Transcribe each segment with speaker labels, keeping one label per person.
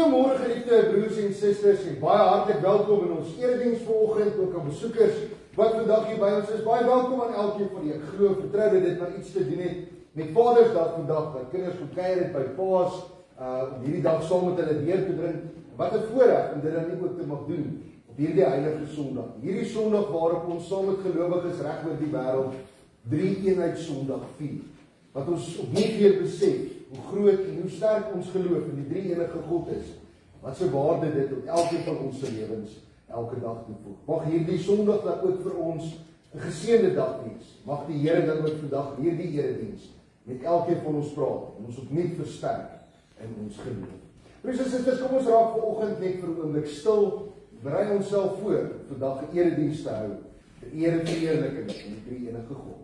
Speaker 1: Goeiemôre geliefde broers en susters en baie hartlik welkom in ons erediens vanoggend, ook aan besoekers wat vandag hier by ons is. Baie welkom aan elkeen van julle. Ek glo vertrou dat dit maar iets te doen het met Vadersdag vandag, dat kinders kom kuier het by paas, om hierdie dag saam met hulle deur te bring. Wat 'n voorreg om dit dan nie ook te mag doen op hierdie heilige Sondag. Hierdie Sondag waarop ons saam met gelowiges reg oor die wêreld Drie-eenheid Sondag vier. Wat ons opnuut weer besef hoe groot en hoe sterk ons geloof in die drie-enige God is. Wat se waarde dit op elkeen van ons se lewens elke dag toevoeg. Mag hierdie Sondag dan ook vir ons 'n geseënde dag wees. Mag die Here dan ook vandag hierdie erediens met elkeen van ons praat en ons opnuut versterk in ons geloof. Broers en susters, kom ons raak vanoggend net vir 'n oomblik stil. Berei onsself voor vandag 'n erediens te hou. Die ere verheerliking van die drie-enige God.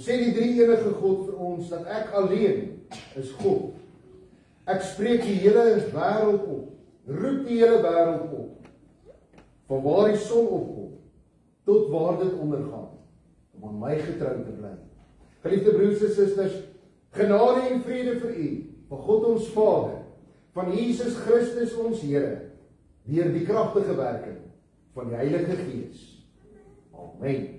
Speaker 1: Ons sê die drie-enige God vir ons dat ek alleen is God. Ek spreek die hele wêreld op, roep die hele wêreld op, van waar die son opkom tot waar dit ondergaan, om aan my getrou te bly. Geliefde broers en susters, genade en vrede vir u, van God ons Vader, van Jesus Christus ons Here, deur die kragtige werking van die Heilige Gees. Amen.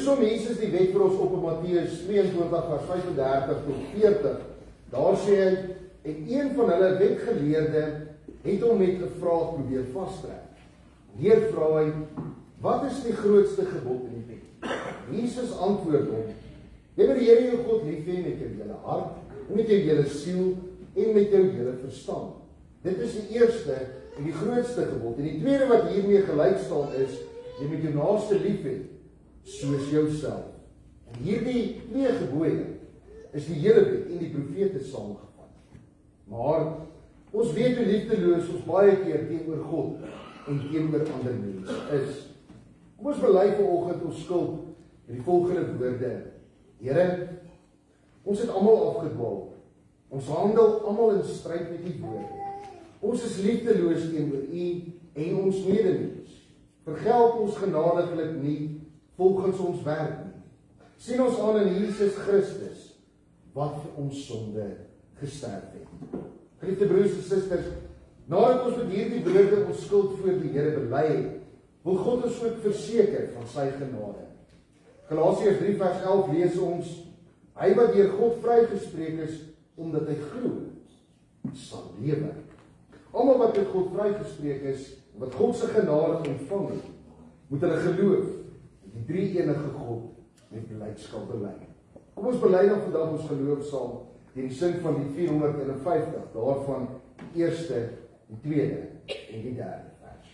Speaker 1: som Jesus die wet vir ons op in Matteus 22 vers 35 tot 40. Daar sê hy, en een van hulle wetgeleerde het hom met 'n vraag probeer vastrek. Heer, vra hy, wat is die grootste gebod in die wet? Jesus antwoord hom, jy moet die Here jou God lief hê met jou hele hart, en met jou hele siel en met jou hele verstand. Dit is die eerste en die grootste gebod. En die tweede wat hiermee gelyk staan is, jy moet jou naaste lief hê soos jouself. En hierdie twee gebooie is die hele wet en die profete saamgevat. Maar ons weet hoe liefdeloos ons baie keer teenoor God en teenoor ander mense is. Kom ons bely vanoggend ons skuld met die volgende woorde. Here, ons het almal afgedwaal. Ons handel almal in stryd met die woord. Ons is liefdeloos teenoor U en ons medemens. Vergeld ons genadiglik nie volgens ons werk nie. Sien ons aan in Jesus Christus wat vir ons sonde gesterf het. Geliefde broers en susters, nadat ons met hierdie woorde ons skuld voor die Here bely het, wil God ons ook verseker van sy genade. Galasiërs 3 vers 11 lees ons, hy wat deur God vrygespreek is, omdat hy glo, sal lewe. Almal wat deur God vrygespreek is, wat God se genade ontvang het, moet hulle geloof in die drie enige God met blydskap bely. Kom ons bely dan vandag ons geloof saam deur die sin van die 450, daarvan die eerste, die tweede en die derde vers.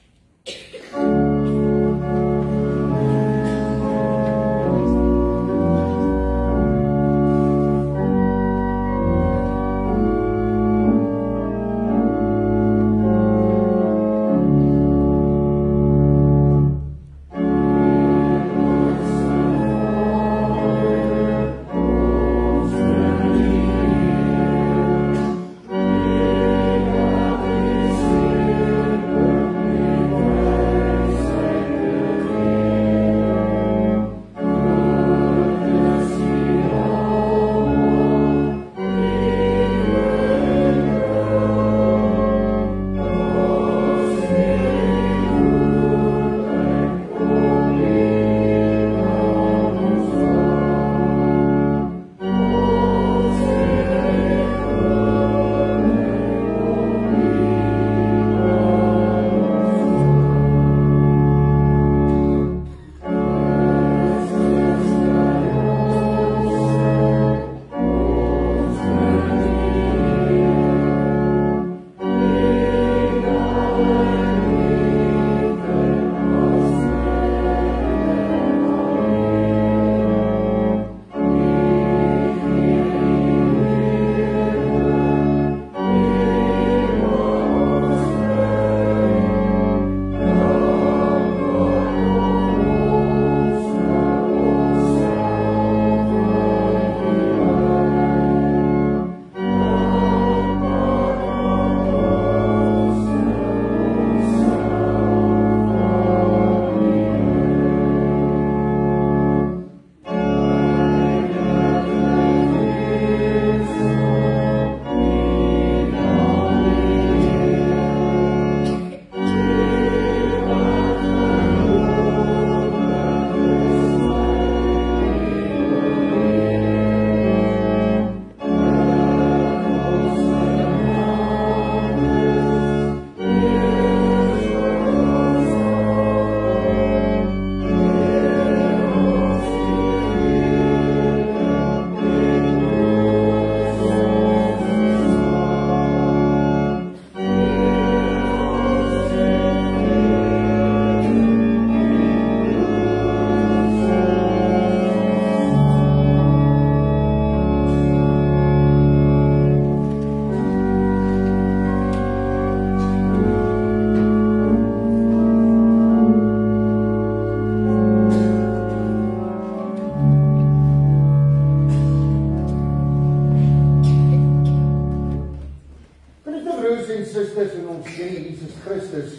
Speaker 1: Susters en ons Here Jesus Christus,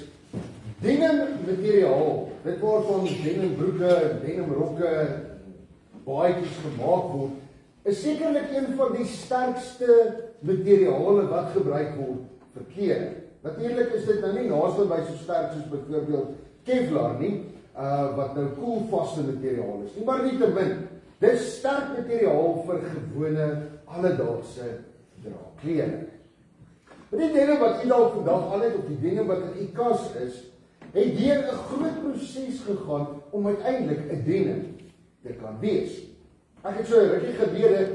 Speaker 1: denim materiaal, dit waarvan denim broeke, denim rokke, baadjies gemaak word, is sekerlik een van die sterkste materiale wat gebruik word vir klere. Natuurlik is dit nou nie naaste by so sterk soos byvoorbeeld Kevlar nie, wat nou koelvaste materiaal is nie, maar nietemin, dis sterk materiaal vir gewone alledaagse klere. Maar die denim wat u dalk vandag aan het, of die denim wat in u kas is, het deur 'n groot proses gegaan om uiteindelik 'n denim te kan wees. Ek het so 'n rukkie gelede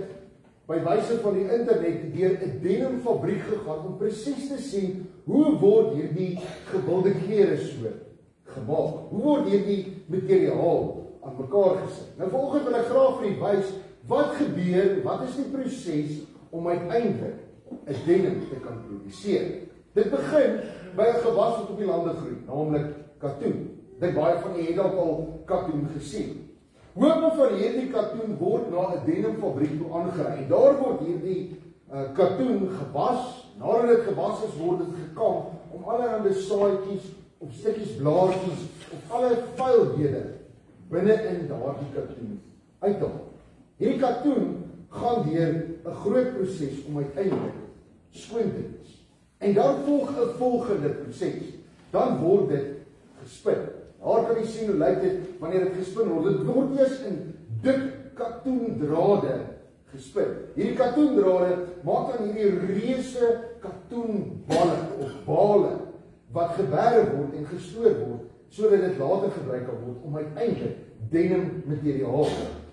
Speaker 1: by wyse van die internet deur 'n denim fabriek gegaan om presies te sien hoe word hierdie gewilde klere soort gemaak. Hoe word hierdie materiaal aan mekaar gesit? Nou vanoggend wil ek graag vir u wys wat gebeur, wat is die proses om uiteindelik 'n denim te kan produseer. Dit begin by 'n gewas wat op die lande groei, naamlik katoen. Dit baie van u het dalk al katoen gesien. Hoope van hierdie katoen word na 'n denim fabriek toe aangery. En daar word hierdie katoen gewas. Nadat dit gewas is, word dit gekamp om allerlei saadjies of stukkies blaartjies of alle vuilhede binne in daardie katoen uit te haal. Hierdie katoen gaan deur 'n groot proses om uiteindelik skoon te wees. En dan volg 'n volgende proses. Dan word dit gespin. Daar kan jy sien hoe lyk dit wanneer dit gespin word. Dit word eers in dik katoendrade gespin. Hierdie katoendrade maak dan hierdie reuse katoenballe of bale wat geberg word en gestoor word sodat dit later gebruik kan word om uiteindelik denim materiaal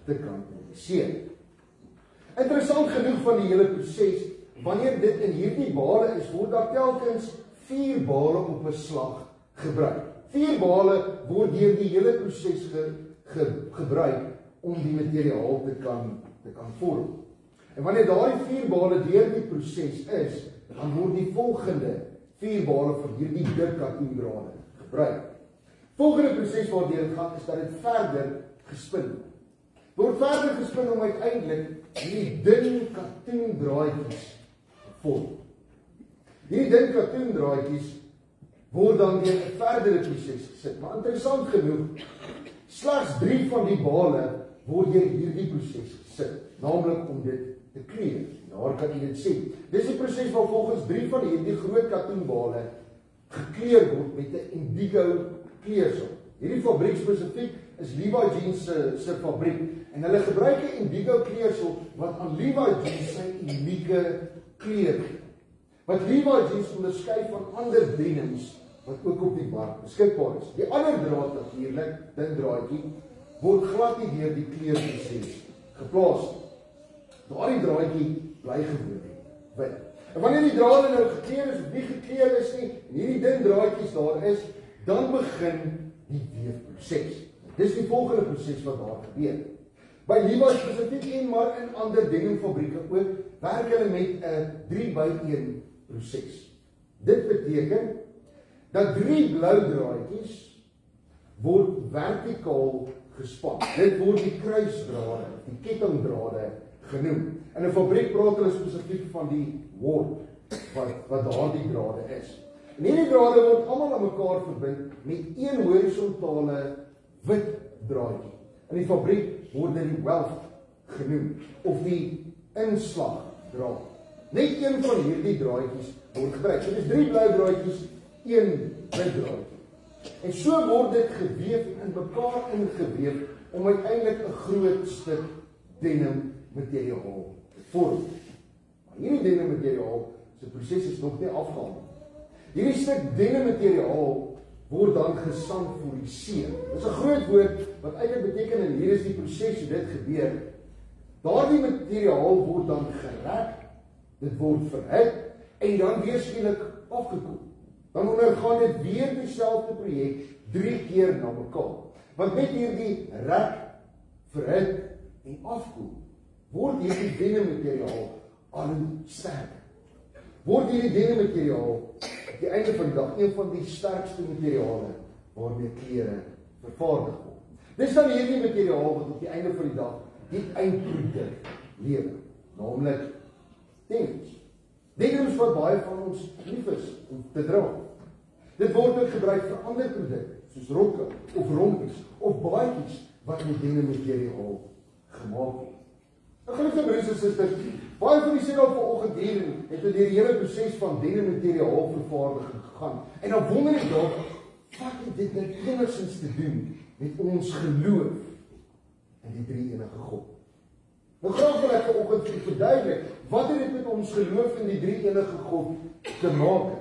Speaker 1: te kan produseer. Interessant genoeg van die hele proses, wanneer dit in hierdie bale is, word daar telkens 4 bale op 'n slag gebruik. 4 bale word deur die hele proses gebruik om die materiaal te kan vorm. En wanneer daardie 4 bale deur die proses is, dan word die volgende 4 bale van hierdie dik katoendrade gebruik. Volgende proses waardeur dit gaan is dat dit verder gespin word. Word verder gespin om uiteindelik hierdie dun katoendraadjies te vorm. Hierdie dun katoendraadjies word dan deur 'n verdere proses gesit. Maar interessant genoeg, slegs 3 van die bale word deur hierdie proses gesit, naamlik om dit te kleur. Daar kan jy dit sien. Dis die proses waar volgens 3 van hierdie groot katoenbale gekleur word met 'n indigo kleursel. Hierdie fabriek spesifiek is Levi Jeans se fabriek en hulle gebruik 'n indigo kleursel wat aan Levi Jeans sy unieke kleur gee. Wat Levi Jeans onderskei van ander denims wat ook op die mark beskikbaar is. Die ander draad natuurlik, dun draadjie, word glad nie deur die kleurproses geplaas nie. Daardie draadjie bly gewoon wit. En wanneer die drade nou gekleur is of nie gekleur is nie, en hierdie dun draadjies daar is, dan begin die weefproses. Dis die volgende proses wat daar gebeur. By Levi spesifiek en maar in ander denimfabrieke ook, werk hulle met 'n 3/1 proses. Dit beteken dat 3 blou draadjies word vertikaal gespan. Dit word die kruisdrade, die kettingdrade genoem. In 'n fabriek praat hulle spesifiek van die warp wat daardie drade is. En hierdie drade word almal aan mekaar verbind met een horisontale wit draadjie. In die fabriek word dit die welt genoem of die inslagdraad. Net een van hierdie draadjies word gebruik. So dis 3 blou draadjies, 1 wit draadjie. En so word dit geweef en in mekaar ingeweef om uiteindelik 'n groot stuk denim materiaal te vorm. Maar hierdie denim materiaal se proses is nog nie afgehandel. Hierdie stuk denim materiaal word dan gesanforiseer. Dit is 'n groot woord wat eintlik beteken en hier is die proses hoe dit gebeur. Daardie materiaal word dan gerek, dit word verhit en dan weer skielik afgekoel. Dan ondergaan dit weer dieselfde projek 3 keer na mekaar. Want met hierdie rek, verhit en afkoel word hierdie denim materiaal al sterker. Word hierdie denim materiaal op die einde van die dag een van die sterkste materiale waarmee klere vervaardig word. Dis dan hierdie materiaal wat op die einde van die dag die eindproduk lewer, naamlik denims. Denims wat baie van ons lief is om te dra. Dit word ook gebruik vir ander produkte, soos rokke of rompies of baadjies wat met denim materiaal gemaak word. Gelukkig broers en susters, baie van die sê al vanoggend hier het deur die hele proses van denim materiaal vervaardiging gegaan. En dan wonder ek dalk, wat het dit nou enigstens te doen met ons geloof in die drie enige God. Nou graag wil ek vanoggend vir u verduidelik, wat het dit met ons geloof in die drie enige God te maak?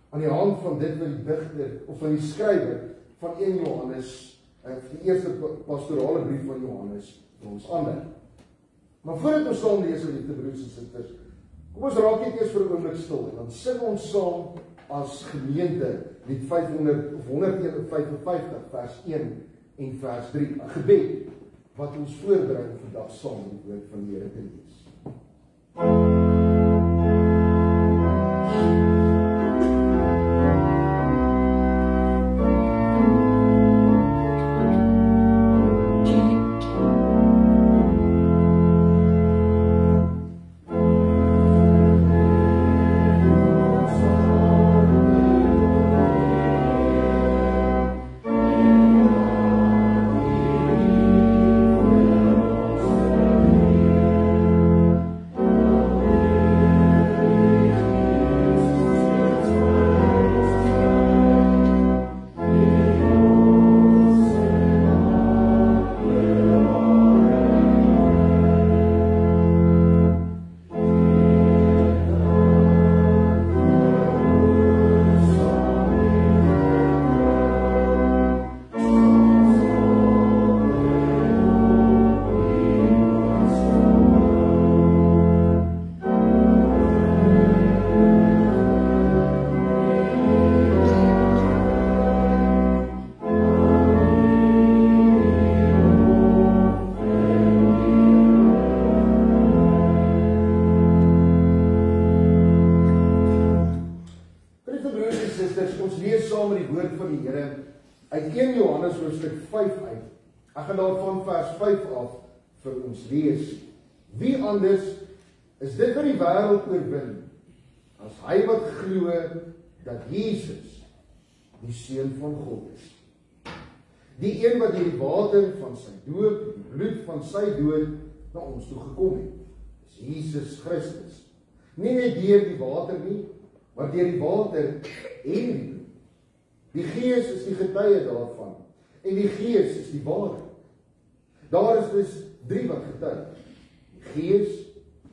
Speaker 1: Aan die hand van dit wat die digter, of van die skrywer van 1 Johannes, die eerste pastorale brief van Johannes, vir ons ander. Maar voordat ons saam lees, liefde broers en susters, kom ons raak net eers vir 'n oomblik stil, en dan sing ons saam as gemeente lied 500 of 155 vers 1 en vers 3, 'n gebed wat ons voorberei om vandag saam die woord van die Here te lees. Ons lees saam met die woord van die Here uit 1 Johannes hoofstuk 5 uit. Ek gaan daarvan vers 5 af vir ons lees. Wie anders is dit wat die wêreld oorwin as hy wat glo dat Jesus die Seun van God is. Die een wat deur die water van sy doop, die bloed van sy dood na ons toe gekom het, is Jesus Christus. Nie net deur die water nie, maar deur die water en die bloed. Die Gees is die getuie daarvan, en die Gees is die waarheid. Daar is dus 3 wat getuig, die Gees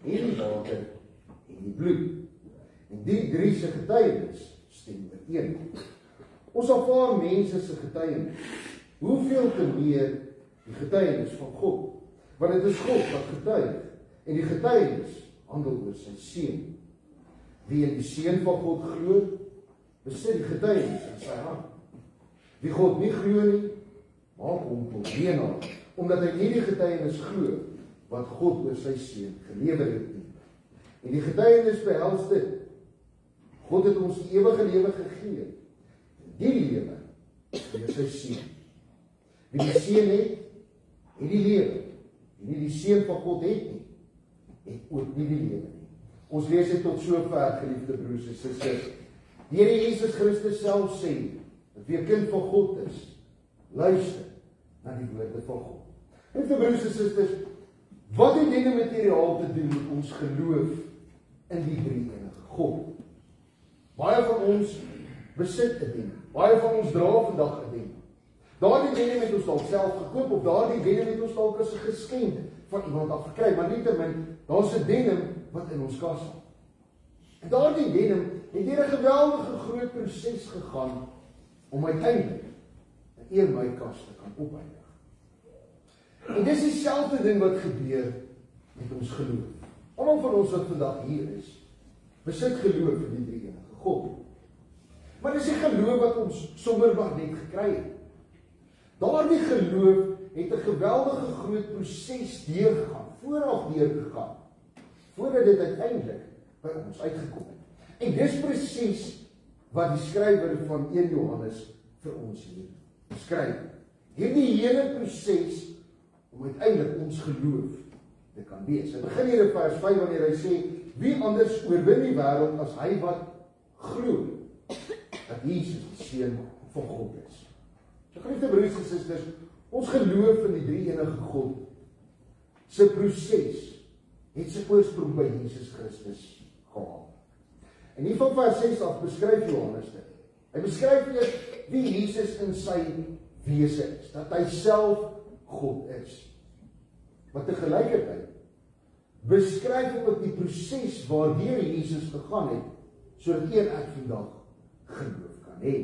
Speaker 1: en die water en die bloed. En die 3 se getuienis stem ooreen. Ons aanvaar mense se getuienis, hoeveel te meer die getuienis van God, want dit is God wat getuig, en die getuienis handel oor sy Seun. Wie in die Seun van God glo, besit die getuienis in sy hart. Wie God nie glo nie, maak hom tot leenaar, omdat hy nie die getuienis glo wat God oor sy Seun gelewer het nie. En die getuienis behels dit: God het ons die ewige lewe gegee. Die lewe deur sy Seun. Wie die Seun het die lewe. Wie nie die Seun van God het nie, het ook nie die lewe nie. Ons lees dit tot sover, geliefde broers en susters. Die Here Jesus Christus self sê, dat wie 'n kind van God is, luister na die woorde van God. En vir broers en susters, wat het dit materiaal te doen met ons geloof in die drie enige God? Baie van ons besit 'n ding. Baie van ons dra vandag 'n ding. Daardie ding het ons dalk self gekoop, of daardie ding het ons dalk as 'n geskenk van iemand af gekry, maar nietemin, daar's 'n ding wat in ons kas is. En daardie denim het deur 'n geweldige groot proses gegaan om uiteindelik 'n eenmykas te kan opeindig. En dis dieselfde ding wat gebeur met ons geloof. Almal van ons wat vandag hier is, besit geloof in die drie enige God. Maar dis nie geloof wat ons sommer maar net gekry het. Daardie geloof het 'n geweldige groot proses deurgegaan, vooraf deurgegaan, voordat dit uiteindelik by ons uitgekom het. En dis presies wat die skrywer van 1 Johannes vir ons hier beskryf. Hierdie hele proses om uiteindelik ons geloof te kan wees. Hy begin hier in vers 5 wanneer hy sê, wie anders oorwin die wêreld as hy wat glo dat Jesus die Seun van God is. So geliefde broers en susters, ons geloof in die drie enige God se proses het sy oorsprong by Jesus Christus gehad. En hier van vers 6 af beskryf Johannes dit. Hy beskryf eers wie Jesus in sy wese is, dat hy self God is. Maar tegelijkertijd beskryf hy ook die proses waardeur Jesus gegaan het, sodat ek vandag geloof kan hê.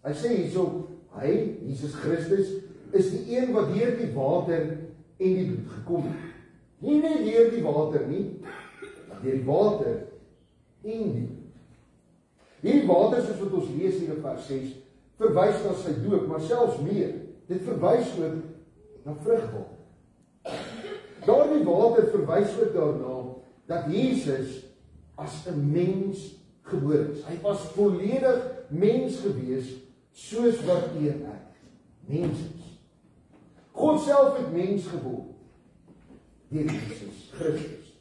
Speaker 1: Hy sê hierso, hy, Jesus Christus, is die een wat deur die water en die bloed gekom het. Nie net deur die water nie, maar deur die water en die bloed. Hierdie water, soos wat ons lees hier in vers 6, verwys na sy doop, maar selfs meer. Dit verwys ook na vrugwater. Daardie water verwys ook daarna dat Jesus as 'n mens gebore is. Hy was volledig mens gewees, soos wat ek mens is. God self het mens geword deur Jesus Christus.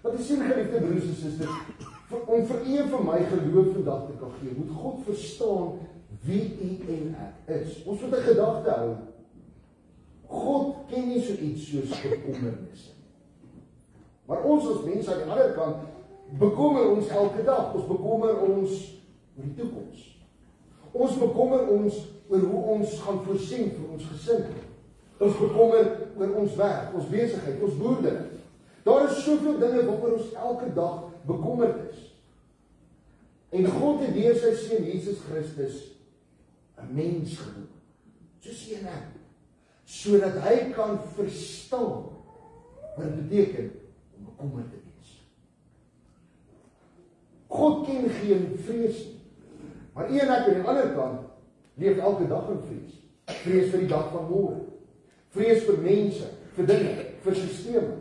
Speaker 1: Wat is sien, geliefde broers en susters, om vir u en vir my geloof vandag te kan gee, moet God verstaan wie u en ek is. Ons moet 'n gedagte hou. God ken nie so iets soos bekommernisse. Maar ons as mense aan die ander kant bekommer ons elke dag. Ons bekommer ons oor die toekoms. Ons bekommer ons oor hoe ons gaan voorsien vir ons gesin. Ons bekommer oor ons werk, ons besigheid, ons boerdery. Daar is soveel dinge waaroor ons elke dag bekommerd is. En God het deur sy seun Jesus Christus 'n mens geword, soos u en ek, sodat hy kan verstaan wat dit beteken om bekommerd te wees. God ken geen vrees nie, maar u en ek aan die ander kant leef elke dag in vrees. Vrees vir die dag van môre, vrees vir mense, vir dinge, vir sisteme.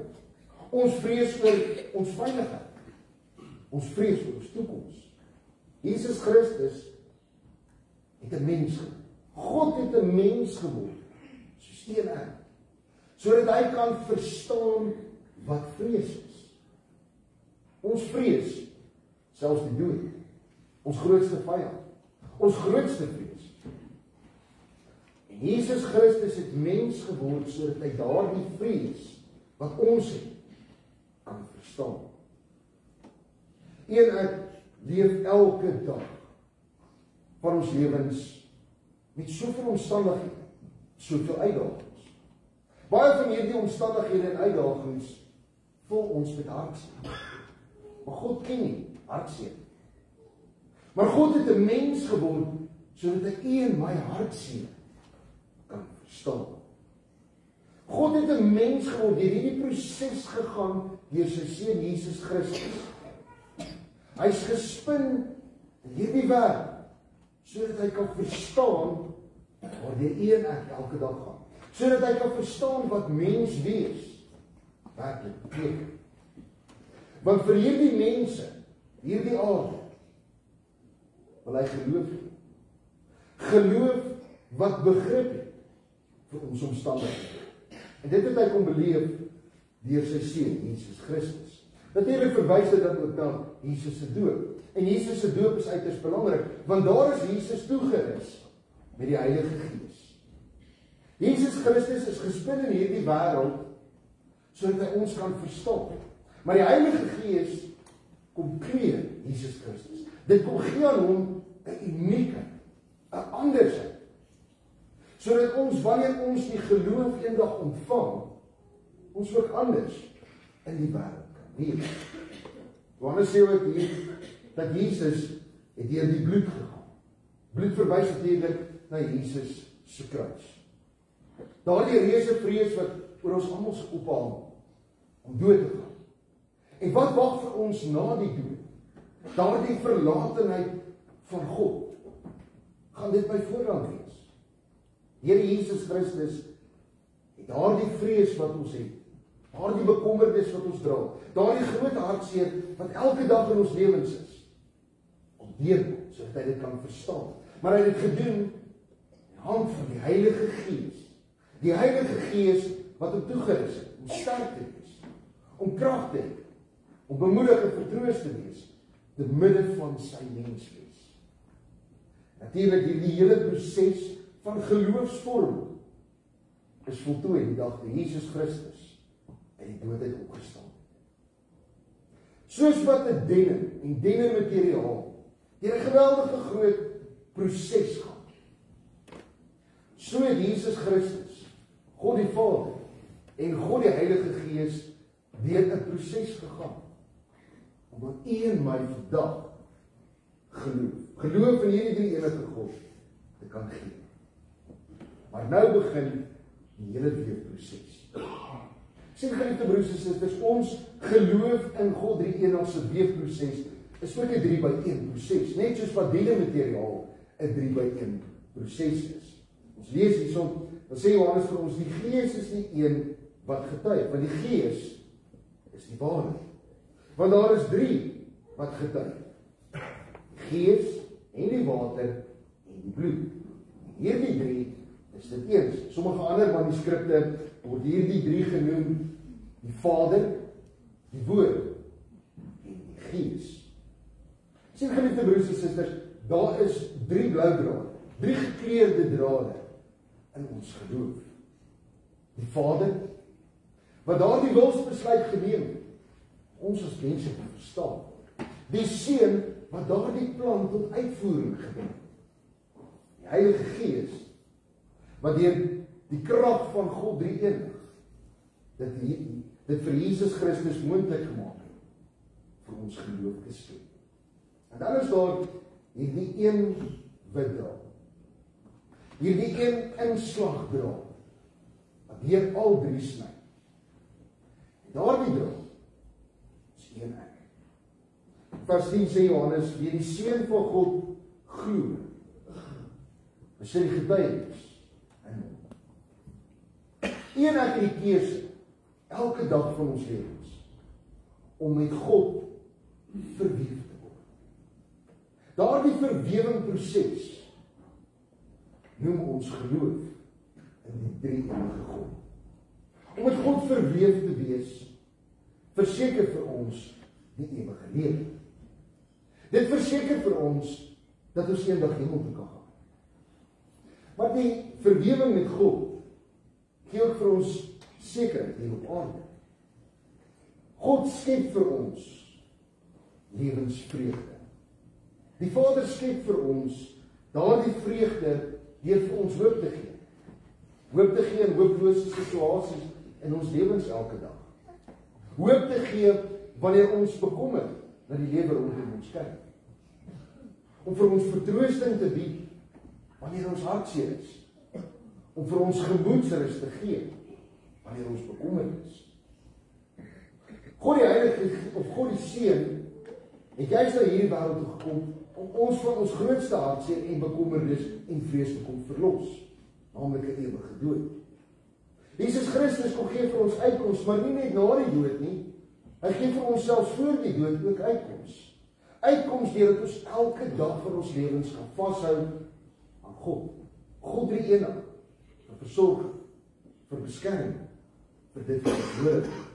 Speaker 1: Ons vrees oor ons veiligheid. Ons vrees oor ons toekoms. Jesus Christus het 'n mens geword. God het 'n mens geword, soos u en ek, sodat hy kan verstaan wat vrees is. Ons vrees, selfs die dood, ons grootste vyand, ons grootste vrees. En Jesus Christus het mens geword, sodat hy daardie vrees, wat ons het, kan verstaan. En ek leef elke dag van ons lewens met soveel omstandighede, soveel uitdagings. Baie van hierdie omstandighede en uitdagings vul ons met hartseer. Maar God ken nie hartseer. Maar God het 'n mens geword, sodat hy u en my hartseer kan verstaan. God het 'n mens geword, deur hierdie proses gegaan, deur sy seun Jesus Christus. Hy's gespin in hierdie wêreld, sodat hy kan verstaan waardeur u en ek elke dag gaan. Sodat hy kan verstaan wat mens wees werklik beteken. Want vir hierdie mense, hierdie aarde, wil hy geloof hê. Geloof wat begrip het vir ons omstandighede. En dit het hy kom beleef deur sy seun Jesus Christus. Natuurlik verwys dit dan ook na Jesus se doop. En Jesus se doop is uiters belangrik, want daar is Jesus toegerus met die Heilige Gees. Jesus Christus is gespin in hierdie wêreld sodat hy ons kan verstaan. Maar die Heilige Gees kom kleer Jesus Christus. Dit kom gee aan hom 'n unieke, 'n andersheid. Sodat ons, wanneer ons die geloof eendag ontvang, ons ook anders in die wêreld kan leef. Johannes sê ook hier dat Jesus het deur die bloed gegaan. Bloed verwys natuurlik na Jesus se kruis. Daardie reuse vrees wat oor ons almal se koppe hang om dood te gaan. En wat wag vir ons na die dood? Daardie verlatenheid van God. Gaan dit by voorrang wees? Here Jesus Christus het daardie vrees wat ons het, daardie bekommernis wat ons dra, daardie groot hartseer wat elke dag in ons lewens is, om deurkom, sodat hy dit kan verstaan. Maar hy het dit gedoen in die hand van die Heilige Gees. Die Heilige Gees wat hom toegerus het, om sterk te wees, om krag te hê, om bemoedig en vertroos te wees, te midde van sy menswees. Natuurlik die hele proses van geloofsvorming is voltooi die dag toe Jesus Christus uit die dood uit opgestaan. Soos wat 'n denim en materiaal deur 'n geweldige groot proses gaan, so het Jesus Christus, God die Vader en God die Heilige Gees deur 'n proses gegaan, omdat u en my vandag geloof in hierdie drie enige God te kan gee. Maar nou begin die hele weefproses. Sien geliefde broers en susters, ons geloof in God drie enigste weefproses is ook 'n 3-by-1 proses, net soos wat diele-materiaal 'n 3-by-1 proses is. Ons lees hierson, dan sê Johannes vir ons, die Gees is die een wat getuig, want die Gees is die waarheid. Want daar is 3 wat getuig. Die Gees en die water en die bloed. Hierdie 3 is dit eens. Sommige ander manuskripte word hierdie 3 genoem, die Vader, die Woord en die Gees. Sien geliefde broers en susters, daar is 3 blou drade, 3 gekleurde drade in ons geloof. Die Vader, wat daar die wilsbesluit geneem het, ons as mense kan verstaan. Die Seun, wat daar die plan tot uitvoering gebring. Die Heilige Gees, wat deur die krag van God drie enig, dit vir Jesus Christus moontlik gemaak het, vir ons geloof te skep. En dan is daar hierdie een witdraad, hierdie een inslagdraad, wat deur al 3 sny. Daardie draad is een ek. Vers 10 sê Johannes, wie die Seun van God glo, is die getuienis in hom. Een ek die keuse, elke dag van ons lewens, om met God verweef te word. Daardie verwewingproses noem ons geloof in die drie enige God. Om met God verweef te wees, verseker vir ons die ewige lewe. Dit verseker vir ons dat ons eendag hemel toe kan gaan. Maar die verwewing met God gee ook vir ons sekerheid hier op aarde. God skep vir ons lewensvreugde. Die Vader skep vir ons daardie vreugde deur vir ons hoop te gee. Hoop te gee in hooplose situasies in ons lewens elke dag. Hoop te gee wanneer ons bekommer na die lewe rondom ons kyk. Om vir ons vertroosting te bied wanneer ons hartseer is. Om vir ons gemoedsrus te gee wanneer ons bekommerd is. God die Heilige, of God die Seun, het juist na hierdie wêreld toe gekom om ons van ons grootste hartseer en bekommernis en vrees te kom verlos, naamlik 'n ewige dood. Jesus Christus kom gee vir ons uitkoms, maar nie net na die dood nie. Hy gee vir ons selfs voor die dood ook uitkoms. Uitkoms deurdat ons elke dag van ons lewens kan vashou aan God. God drie enig, vir versorging, vir beskerming, vir dit wat ons nodig het.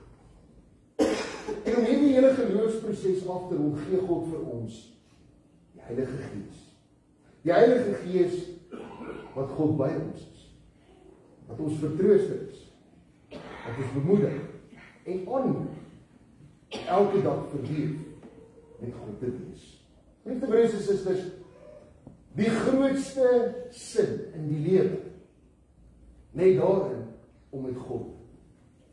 Speaker 1: En om hierdie hele geloofsproses af te rond, gee God vir ons die Heilige Gees. Die Heilige Gees wat God by ons is. Wat ons vertrooster is. Wat ons bemoedig en aanmoedig elke dag verweef met God te wees. Liefde broers en susters, die grootste sin in die lewe lê daarin om met God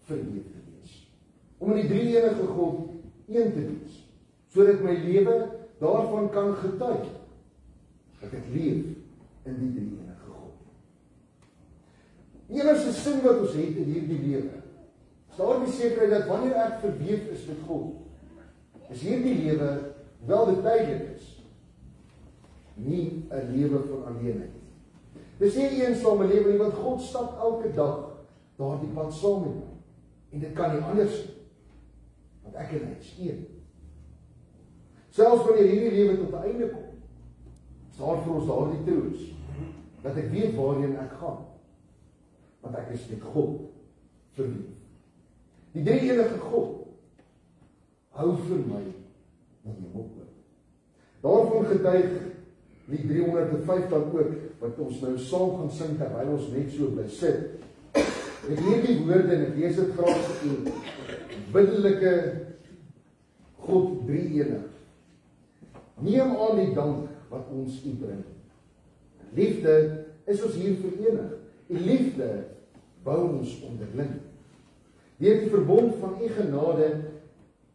Speaker 1: verweef te wees. Om in die drie enige God een te wees, sodat my lewe daarvan kan getuig dat ek leef in die drie enige God. Die enigste sin wat ons het in hierdie lewe, is daardie sekerheid dat wanneer ek verweef is met God, is hierdie lewe, wel dit tydelik is, nie 'n lewe van alleenheid. Dis nie 'n eensame lewe nie, want God stap elke dag daardie pad saam met my. En dit kan nie anders nie, want ek en hy is een. Selfs wanneer hierdie lewe tot 'n einde kom, is daar vir ons daardie troos, dat ek weet waarheen ek gaan, want ek is met God verweef. Die drie enige God hou vir my in die hemel oop. Daarvan getuig die 305 dan ook, wat ons nou saam gaan sing, terwyl ons net so bly sit. Met hierdie woorde, en ek lees dit graag vir u, biddelike God drie enig. Neem aan die dank wat ons u bring. Liefde is ons hier verenig. U liefde bou ons onderling. Deur die verbond van u genade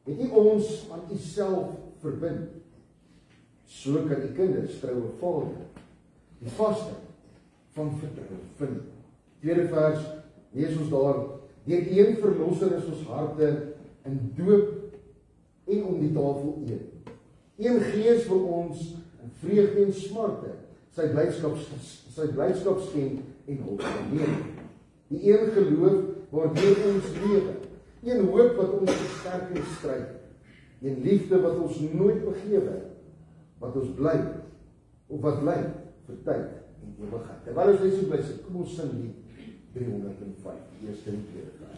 Speaker 1: het u ons aan u self verbind. So kan u kinders troue Vader die vasheid van vertroue vind. Tweede vers lees ons daar: deur een verlosser is ons harte in doop en om die tafel eet. Een gees wil ons in vreugde en smarte sy blydskap skenk en hulp verleen. Die een geloof waardeur ons lewe, een hoop wat ons versterk in stryd, een liefde wat ons nooit begewe, wat ons bly vir tyd en ewigheid. Terwyl ons net so bly sit, kom ons sing die 305, eerste en tweede vers.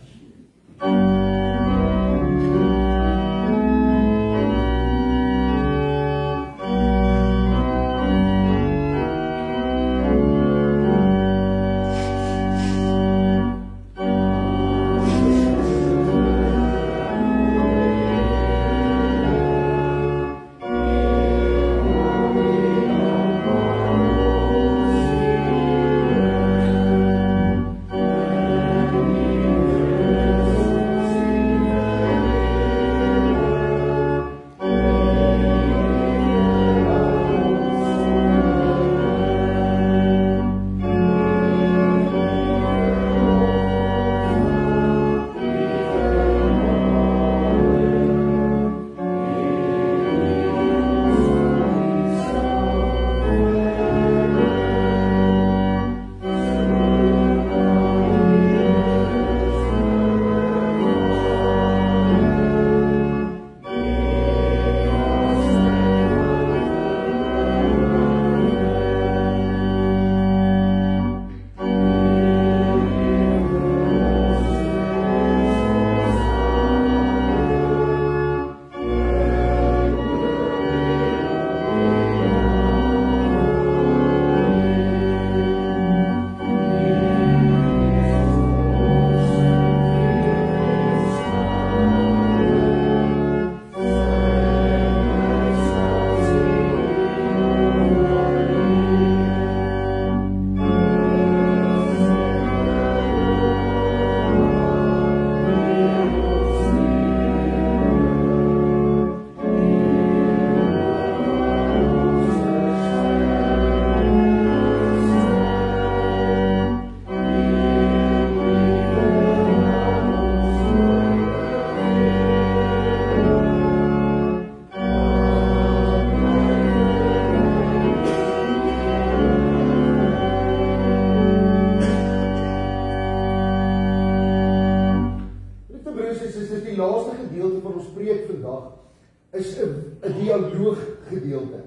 Speaker 1: Is 'n dialoog gedeelte.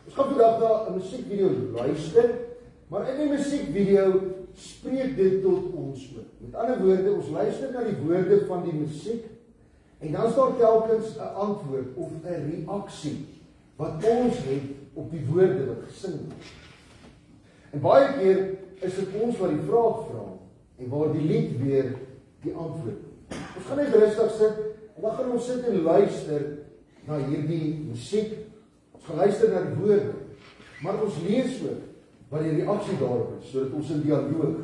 Speaker 1: Ons gaan vandag na 'n musiekvideo luister, maar in die musiekvideo spreek dit tot ons ook. Met ander woorde, ons luister na die woorde van die musiek en dan is daar telkens 'n antwoord of 'n reaksie wat ons het op die woorde wat gesing word. En baie keer is dit ons wat die vraag vra en waar die lied weer die antwoord. Ons gaan net rustig sit en dan gaan ons sit en luister na hierdie musiek. Ons gaan luister na die woorde, maar ons lees ook wat die reaksie daarop is, sodat ons in dialoog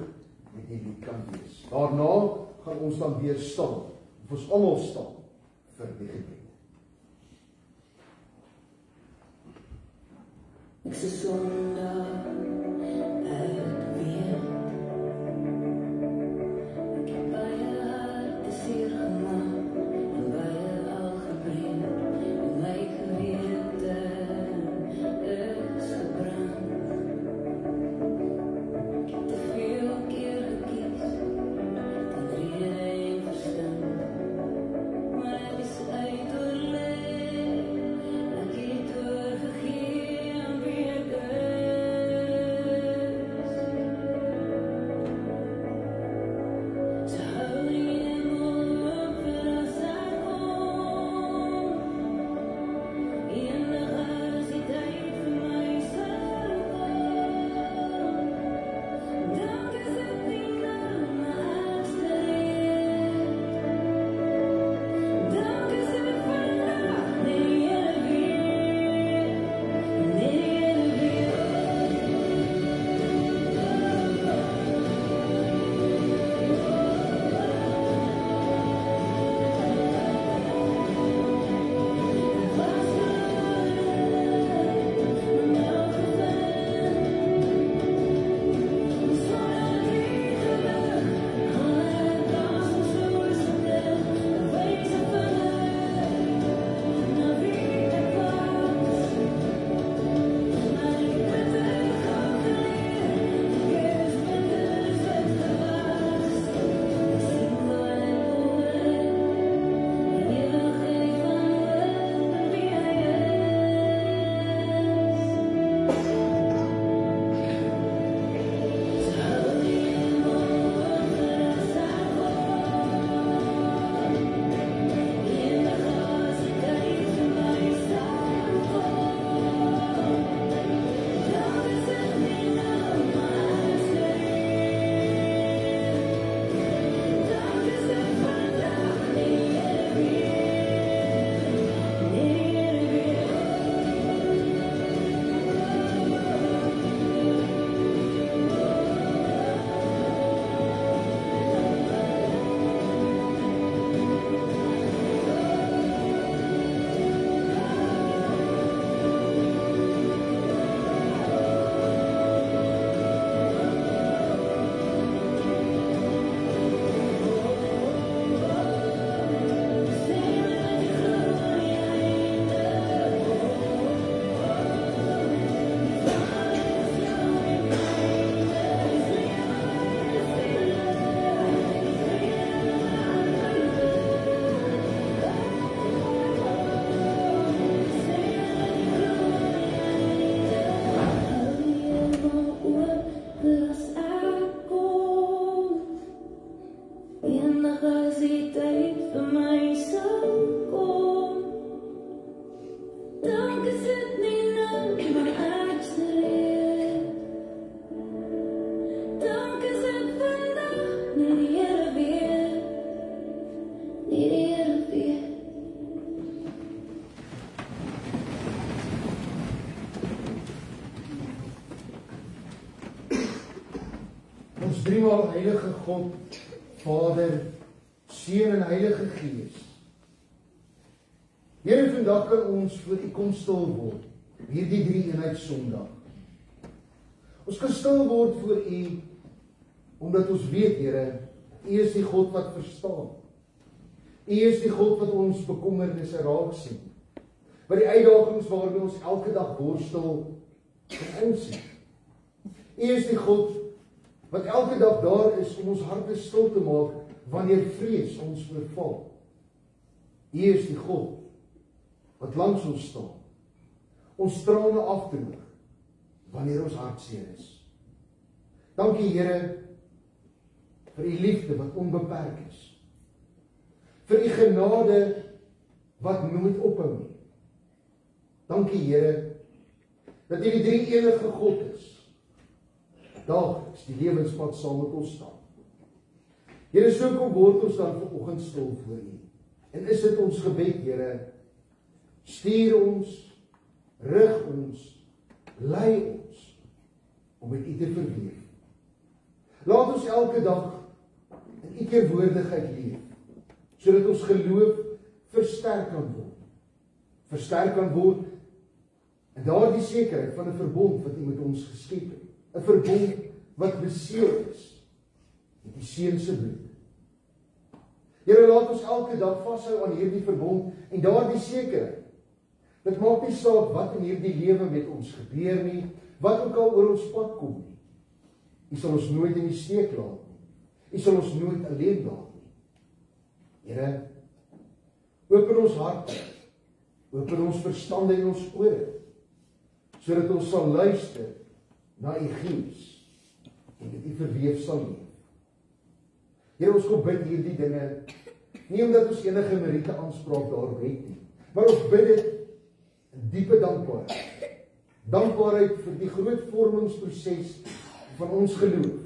Speaker 1: met die lied kan wees. Daarna gaan ons dan weer staan, of ons almal staan vir die gebed.
Speaker 2: Ek is 'n sondaar uit weet. Ek het baie hartseer gemaak en baie al gebreek. En my gewete is gebrand. Ek het te veel keer gekies ten rede en verstand. Maar ek is uit oorleef. Ek het oorgegee aan wie ek is.
Speaker 1: driemaal heilige God, Vader, Seun en Heilige Gees. Here, vandag kan ons voor U kom stil word, hierdie drie-eenheid Sondag. Ons kan stil word voor U, omdat ons weet, Here, U is die God wat verstaan. U is die God wat ons bekommernisse raak sien. Wat die uitdagings waarmee ons elke dag worstel, kan insien. U is die God wat elke dag daar is om ons harte stil te maak wanneer vrees ons oorval. U is die God wat langs ons staan, ons trane afdroog wanneer ons hartseer is. Dankie, Here, vir U liefde wat onbeperk is, vir U genade wat nooit ophou nie. Dankie, Here, dat U die drie-enige God is, daagliks die lewenspad saam met ons staan. Here, so kom word ons dan vanoggend stil voor U. En is dit ons gebed, Here, stuur ons, rig ons, lei ons, om met U te verweef. Laat ons elke dag in U teenwoordigheid leef, sodat ons geloof versterk kan word. Versterk kan word in daardie sekerheid van 'n verbond wat U met ons geskep het. 'n Verbond wat beseël is met die Seun se bloed. Here, laat ons elke dag vashou aan hierdie verbond en daardie sekerheid. Dit maak nie saak wat in hierdie lewe met ons gebeur nie, wat ook al oor ons pad kom nie. U sal ons nooit in die steek laat nie. U sal ons nooit alleen laat nie. Here, open ons harte, open ons verstande en ons ore, sodat ons sal luister na U Gees en met U verweef sal leef. Here, ons kom bid hierdie dinge, nie omdat ons enige meriete aanspraak daarop het nie, maar ons bid dit in diepe dankbaarheid. Dankbaarheid vir die groot vormingsproses van ons geloof,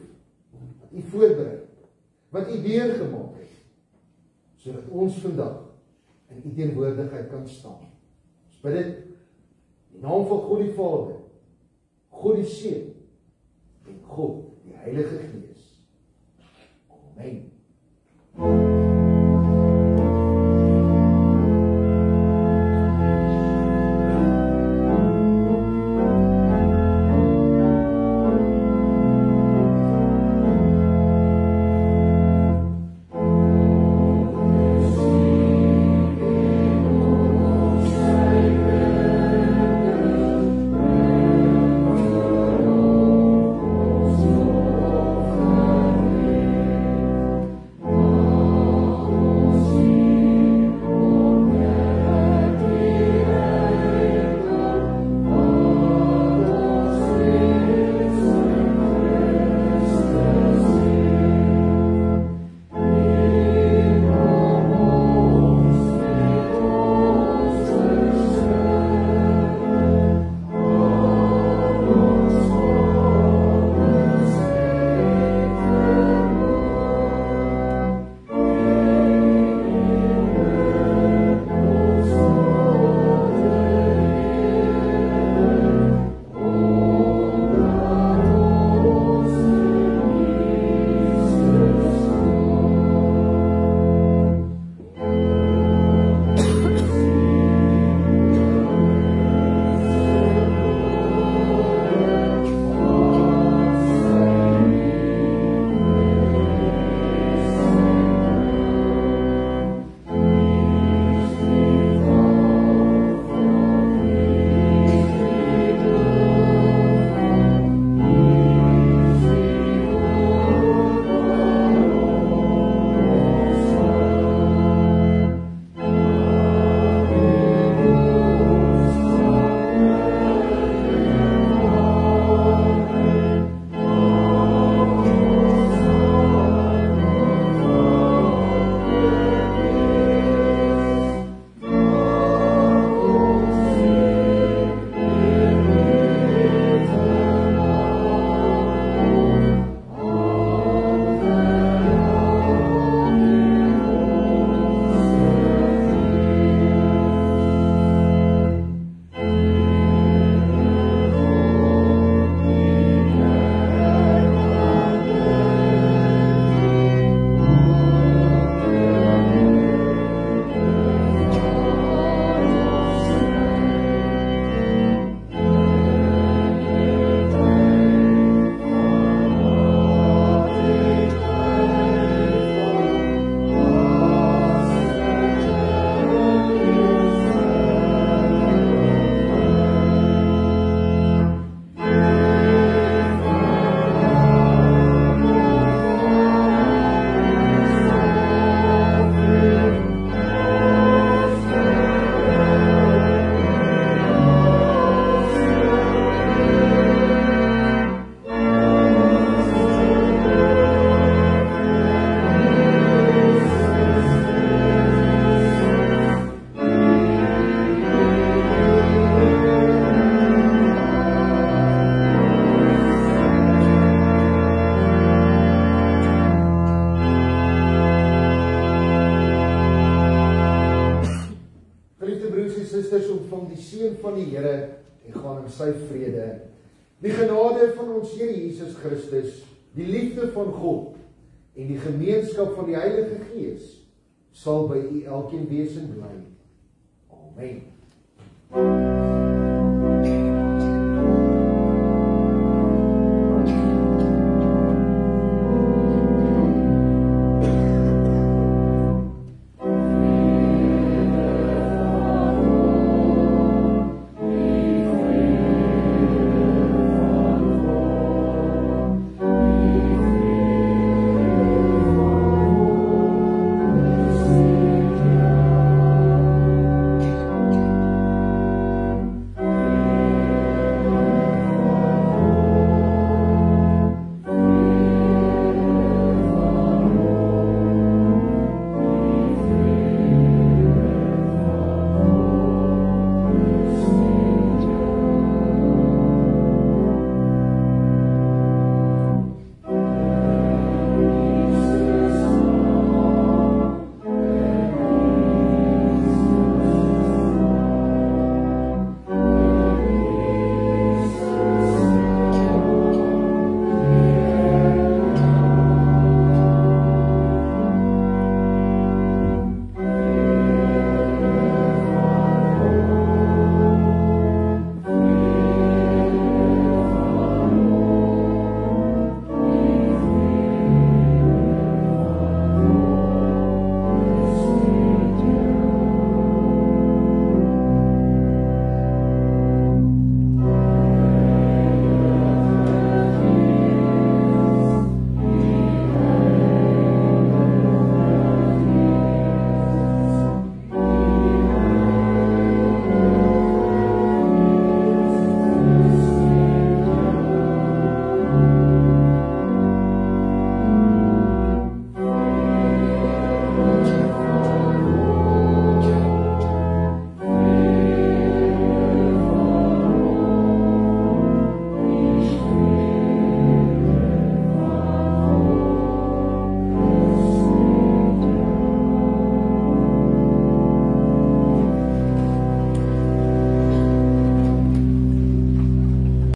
Speaker 1: wat U voorberei, wat U deurgemaak het, sodat ons vandag in U teenwoordigheid kan staan. Ons bid dit in die naam van God die Vader, God die Seun en God die Heilige Gees. Amen. Christus, ontvang die seën van die Here en gaan in sy vrede. Die genade van ons Here Jesus Christus, die liefde van God en die gemeenskap van die Heilige Gees sal by u elkeen wees en bly. Amen.